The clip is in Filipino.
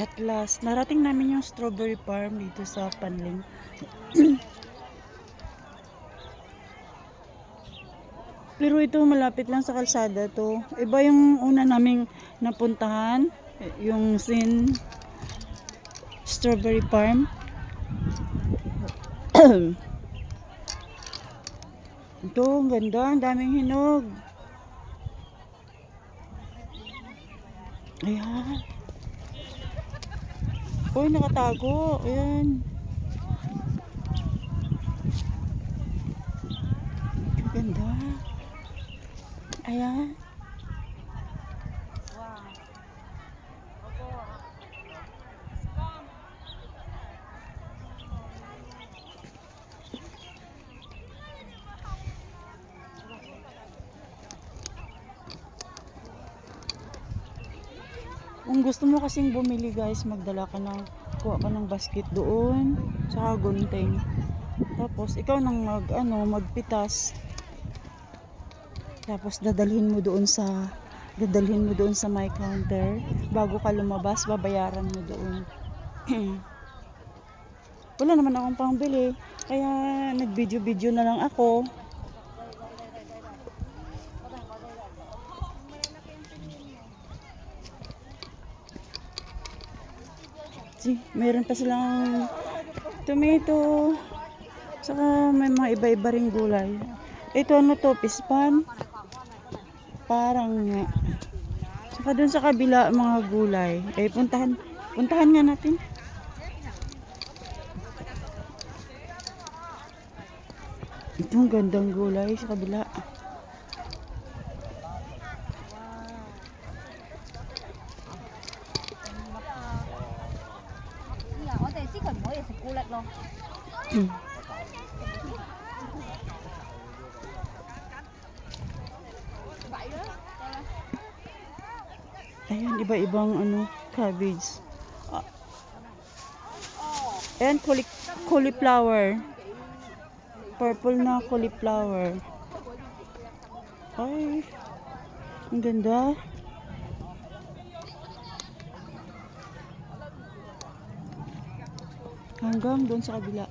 At last, narating namin yung strawberry farm dito sa Panling. Pero ito malapit lang sa kalsada to. Iba yung una naming napuntahan, yung strawberry farm. Ito, ang ganda, ang daming hinog. Ayan. Uy, nakatago. Ayan. Ang ganda. Ayan. Kung gusto mo kasing bumili guys, kuha ka ng basket doon, saka gunting. Tapos ikaw nang magpitas. Tapos dadalhin mo doon sa my counter. Bago ka lumabas, babayaran mo doon. Wala naman akong pangbili, kaya nag-video na lang ako. Meron pa silang tomato, saka may mga iba-iba ring gulay. Ito ano to, pispan? Parang nga. Saka dun sa kabila mga gulay. Puntahan nga natin. Itong gandang gulay sa kabila. Ayan, iba-ibang cabbage. Ayan, cauliflower. Purple na cauliflower. Ay, ang ganda. Hanggang doon sa kabila.